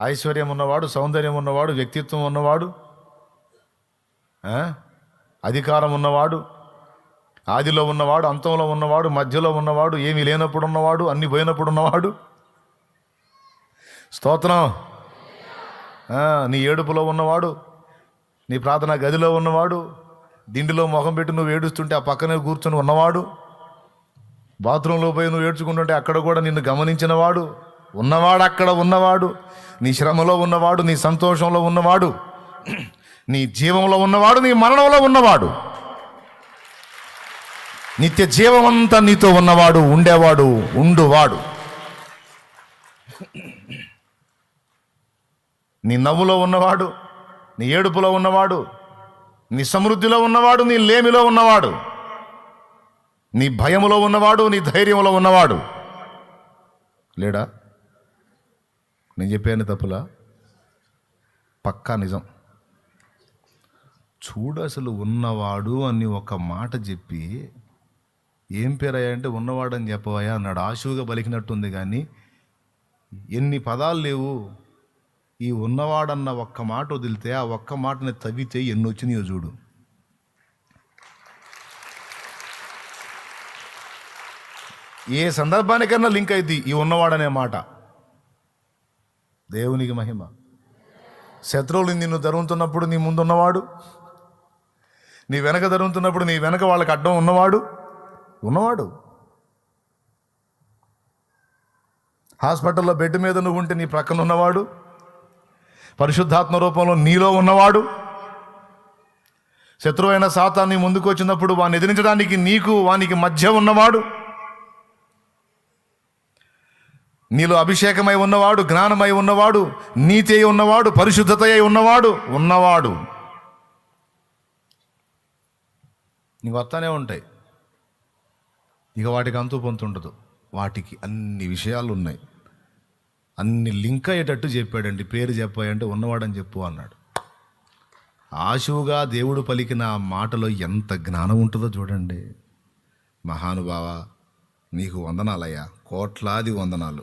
ఐశ్వర్యం ఉన్నవాడు, సౌందర్యం ఉన్నవాడు, వ్యక్తిత్వం ఉన్నవాడు, అధికారం ఉన్నవాడు, ఆదిలో ఉన్నవాడు, అంతంలో ఉన్నవాడు, మధ్యలో ఉన్నవాడు, ఏమీ లేనప్పుడు ఉన్నవాడు, అన్ని పోయినప్పుడు ఉన్నవాడు. స్తోత్రం. నీ ఏడుపులో ఉన్నవాడు, నీ ప్రార్థన గదిలో ఉన్నవాడు, దిండిలో మొహం పెట్టి నువ్వు ఏడుస్తుంటే ఆ పక్కనే కూర్చొని ఉన్నవాడు, బాత్రూంలో పోయి నువ్వు ఏడ్చుకుంటుంటే అక్కడ కూడా నిన్ను గమనించినవాడు ఉన్నవాడు, అక్కడ ఉన్నవాడు, నీ శ్రమలో ఉన్నవాడు, నీ సంతోషంలో ఉన్నవాడు, నీ జీవంలో ఉన్నవాడు, నీ మరణంలో ఉన్నవాడు, నిత్య జీవమంతా నీతో ఉన్నవాడు, ఉండేవాడు, ఉండువాడు. నీ నవ్వులో ఉన్నవాడు, నీ ఏడుపులో ఉన్నవాడు, నీ సమృద్ధిలో ఉన్నవాడు, నీ లేమిలో ఉన్నవాడు, నీ భయములో ఉన్నవాడు, నీ ధైర్యంలో ఉన్నవాడు. లేడా? నేను చెప్పాను తప్పులా? పక్కా నిజం. చూడు, అసలు ఉన్నవాడు అని ఒక మాట చెప్పి ఏం పేరయ్యా అంటే ఉన్నవాడు అని చెప్పవయ్యా అన్నాడు. ఆశువుగా పలికినట్టుంది కానీ ఎన్ని పదాలు లేవు. ఈ ఉన్నవాడన్న ఒక్క మాట వదిలితే ఆ ఒక్క మాటని తవ్వితే ఎన్ని వచ్చినాయో చూడు. ఏ సందర్భానికన్నా లింక్ అయింది ఈ ఉన్నవాడనే మాట. దేవునికి మహిమ. శత్రువులు నిన్ను ధరుముతున్నప్పుడు నీ ముందున్నవాడు, నీ వెనక ధరుముతున్నప్పుడు నీ వెనక వాళ్ళకి అడ్డం ఉన్నవాడు. హాస్పిటల్లో బెడ్ మీద నువ్వు ఉంటే నీ ప్రక్కన ఉన్నవాడు, పరిశుద్ధాత్మ రూపంలో నీలో ఉన్నవాడు. శత్రువైన సాతాన్ని ముందుకు వచ్చినప్పుడు వాడిని ఎదిరించడానికి నీకు వానికి మధ్య ఉన్నవాడు, నీలో అభిషేకమై ఉన్నవాడు, జ్ఞానమై ఉన్నవాడు, నీతి అయి ఉన్నవాడు, పరిశుద్ధత అయి ఉన్నవాడు. నీకు వస్తానే ఉంటాయి, ఇక వాటికి అంతు పొంతు ఉండదు. వాటికి అన్ని విషయాలు ఉన్నాయి, అన్ని లింక్ అయ్యేటట్టు చెప్పాడండి. పేరు చెప్పాయంటే ఉన్నవాడని చెప్పు అన్నాడు. ఆశువుగా దేవుడు పలికిన ఆ మాటలో ఎంత జ్ఞానం ఉంటుందో చూడండి. మహానుభావ, నీకు వందనాలయ్యా, కోట్లాది వందనాలు.